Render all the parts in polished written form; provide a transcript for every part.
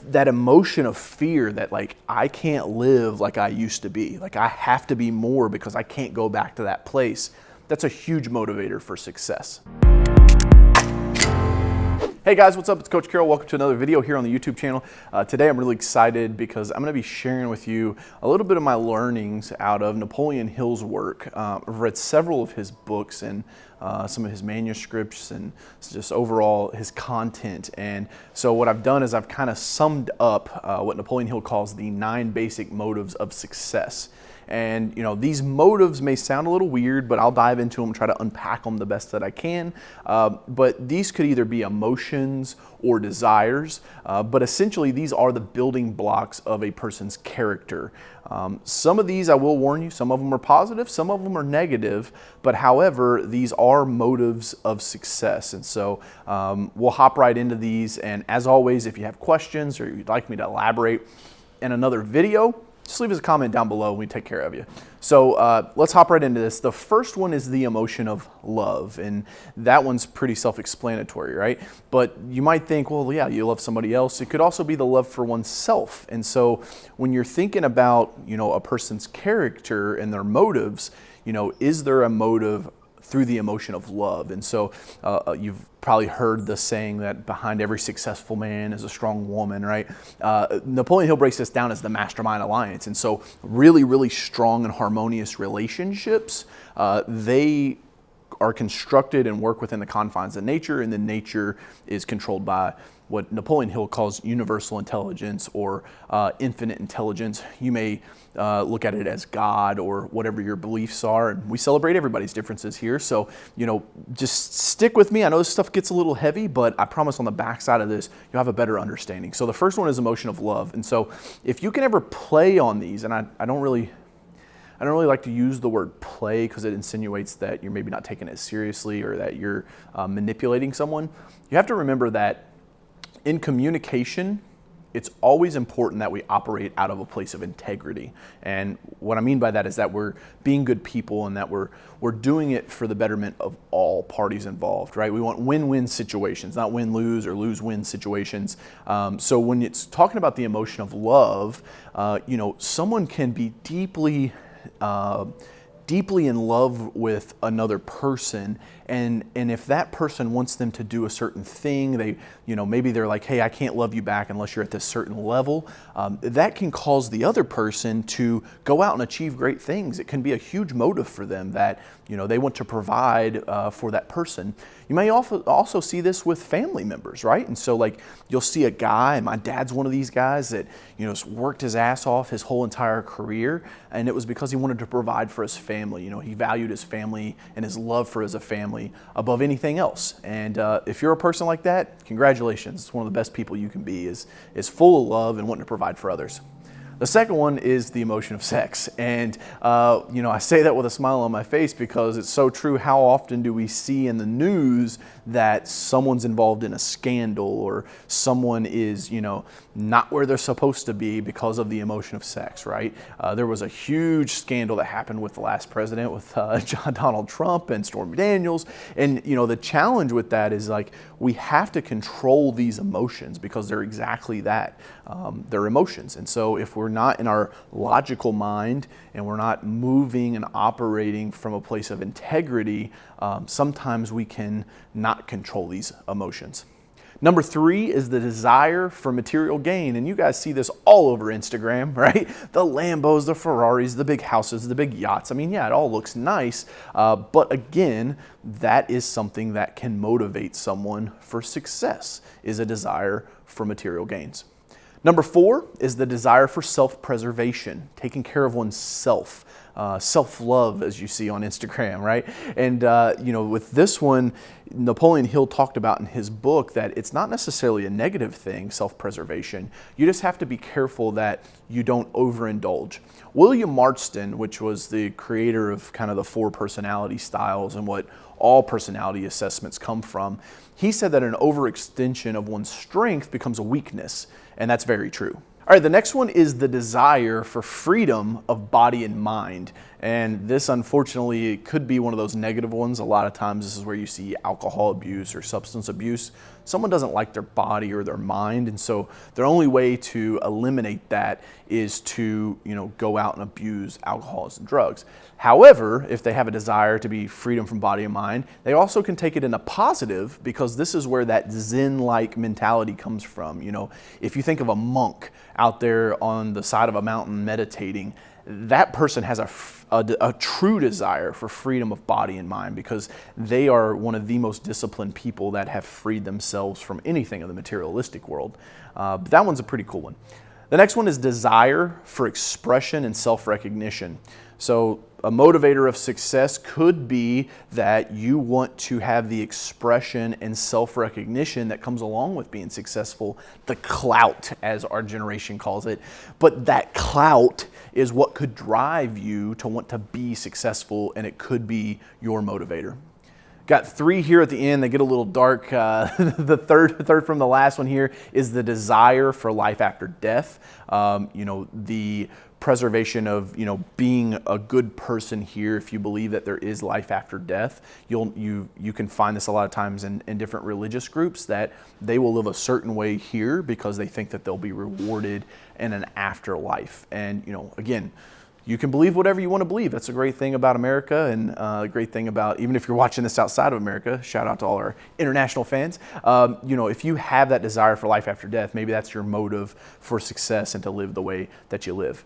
that emotion of fear that like I can't live like I used to be. Like I have to be more because I can't go back to that place. That's a huge motivator for success. Hey guys, what's up? It's Coach Carroll. Welcome to another video here on the YouTube channel. Today I'm really excited because I'm going to be sharing with you a little bit of my learnings out of Napoleon Hill's work. I've read several of his books and some of his manuscripts and just overall his content. And so what I've done is I've kind of summed up what Napoleon Hill calls the 9 basic motives of success. And these motives may sound a little weird, but I'll dive into them, try to unpack them the best that I can. But these could either be emotions or desires, but essentially these are the building blocks of a person's character. Some of these, I will warn you, some of them are positive, some of them are negative, but however, these are motives of success. And so we'll hop right into these. And as always, if you have questions or you'd like me to elaborate in another video, just leave us a comment down below and we take care of you. So let's hop right into this. The first one is the emotion of love, and that one's pretty self-explanatory, right? But you might think, well, yeah, you love somebody else. It could also be the love for oneself. And so when you're thinking about, a person's character and their motives, is there a motive through the emotion of love? And so you've probably heard the saying that behind every successful man is a strong woman, right? Napoleon Hill breaks this down as the mastermind alliance. And so really, really strong and harmonious relationships, they are constructed and work within the confines of nature, and then nature is controlled by what Napoleon Hill calls universal intelligence or infinite intelligence. You may look at it as God or whatever your beliefs are, and we celebrate everybody's differences here. So, just stick with me. I know this stuff gets a little heavy, but I promise on the backside of this, you'll have a better understanding. So the first one is emotion of love. And so if you can ever play on these, and I don't really like to use the word play because it insinuates that you're maybe not taking it seriously or that you're manipulating someone. You have to remember that in communication, it's always important that we operate out of a place of integrity. And what I mean by that is that we're being good people and that we're doing it for the betterment of all parties involved, right? We want win-win situations, not win-lose or lose-win situations. So when it's talking about the emotion of love, someone can be deeply in love with another person, and if that person wants them to do a certain thing, maybe they're like, hey, I can't love you back unless you're at this certain level. That can cause the other person to go out and achieve great things. It can be a huge motive for them that they want to provide for that person. You may also see this with family members, right? And so like you'll see a guy, and my dad's one of these guys that worked his ass off his whole entire career, and it was because he wanted to provide for his family. He valued his family and his love for his family above anything else. And if you're a person like that, congratulations. It's one of the best people you can be, is full of love and wanting to provide for others. The second one is the emotion of sex. And, I say that with a smile on my face because it's so true. How often do we see in the news that someone's involved in a scandal or someone is, not where they're supposed to be because of the emotion of sex, right? There was a huge scandal that happened with the last president, with Donald Trump and Stormy Daniels. And, the challenge with that is like, we have to control these emotions because they're exactly that. They're emotions. And so if we're not in our logical mind and we're not moving and operating from a place of integrity, sometimes we can not control these emotions. Number 3 is the desire for material gain. And you guys see this all over Instagram, right? The Lambos, the Ferraris, the big houses, the big yachts. I mean, yeah, it all looks nice. But again, that is something that can motivate someone for success, is a desire for material gains. Number 4 is the desire for self-preservation, taking care of oneself. Self-love, as you see on Instagram, right? And, with this one, Napoleon Hill talked about in his book that it's not necessarily a negative thing, self-preservation. You just have to be careful that you don't overindulge. William Marston, which was the creator of kind of the 4 personality styles and what all personality assessments come from, he said that an overextension of one's strength becomes a weakness, and that's very true. All right, the next one is the desire for freedom of body and mind. And this, unfortunately, could be one of those negative ones. A lot of times this is where you see alcohol abuse or substance abuse. Someone doesn't like their body or their mind, and so their only way to eliminate that is to, go out and abuse alcohols and drugs. However, if they have a desire to be freedom from body and mind, they also can take it in a positive, because this is where that Zen-like mentality comes from. If you think of a monk out there on the side of a mountain meditating, that person has a true desire for freedom of body and mind, because they are one of the most disciplined people that have freed themselves from anything in the materialistic world. But that one's a pretty cool one. The next one is desire for expression and self-recognition. So a motivator of success could be that you want to have the expression and self-recognition that comes along with being successful, the clout, as our generation calls it. But that clout is what could drive you to want to be successful, and it could be your motivator. Got three here at the end. They get a little dark. The third from the last one here is the desire for life after death. The preservation of being a good person here. If you believe that there is life after death, you can find this a lot of times in different religious groups, that they will live a certain way here because they think that they'll be rewarded in an afterlife. And again, you can believe whatever you want to believe. That's a great thing about America, and a great thing about, even if you're watching this outside of America, shout out to all our international fans. If you have that desire for life after death, maybe that's your motive for success and to live the way that you live.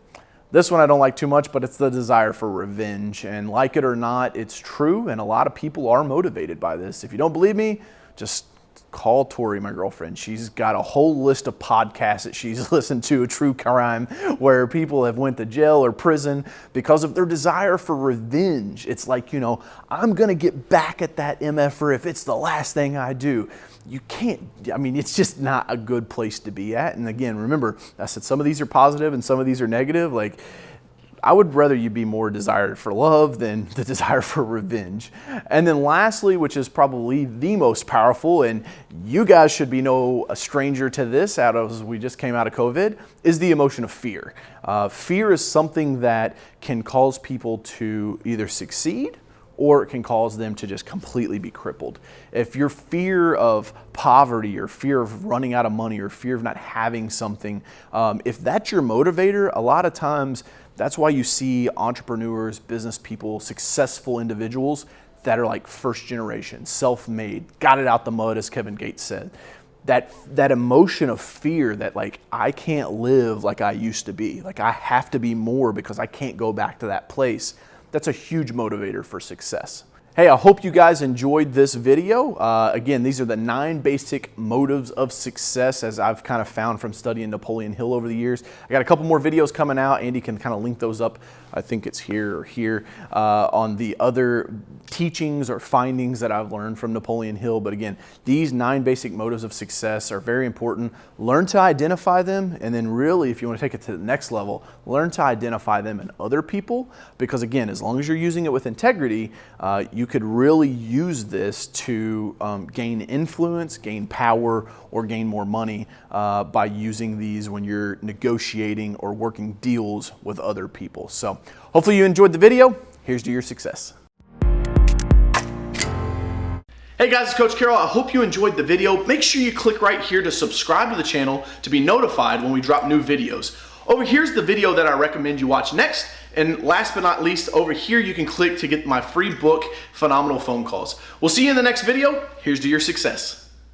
This one I don't like too much, but it's the desire for revenge. And like it or not, it's true, and a lot of people are motivated by this. If you don't believe me, just call Tori, my girlfriend. She's got a whole list of podcasts that she's listened to, true crime, where people have went to jail or prison because of their desire for revenge. It's like, I'm going to get back at that MFer if it's the last thing I do. You can't, it's just not a good place to be at. And again, remember, I said some of these are positive and some of these are negative. Like, I would rather you be more desired for love than the desire for revenge. And then lastly, which is probably the most powerful, and you guys should be no stranger to this, as we just came out of COVID, is the emotion of fear. Fear is something that can cause people to either succeed, or it can cause them to just completely be crippled. If your fear of poverty, or fear of running out of money, or fear of not having something, if that's your motivator, a lot of times that's why you see entrepreneurs, business people, successful individuals that are like first generation, self-made, got it out the mud, as Kevin Gates said. That emotion of fear that, like, I can't live like I used to be, like I have to be more because I can't go back to that place. That's a huge motivator for success. Hey, I hope you guys enjoyed this video. Again, these are the 9 basic motives of success, as I've kind of found from studying Napoleon Hill over the years. I got a couple more videos coming out. Andy can kind of link those up. I think it's here or here on the other teachings or findings that I've learned from Napoleon Hill. But again, these 9 basic motives of success are very important. Learn to identify them, and then really, if you want to take it to the next level, learn to identify them in other people. Because again, as long as you're using it with integrity, you could really use this to gain influence, gain power, or gain more money by using these when you're negotiating or working deals with other people. So hopefully you enjoyed the video. Here's to your success. Hey guys, it's Coach Carroll. I hope you enjoyed the video. Make sure you click right here to subscribe to the channel to be notified when we drop new videos. Over here's the video that I recommend you watch next. And last but not least, over here you can click to get my free book, Phenomenal Phone Calls. We'll see you in the next video. Here's to your success.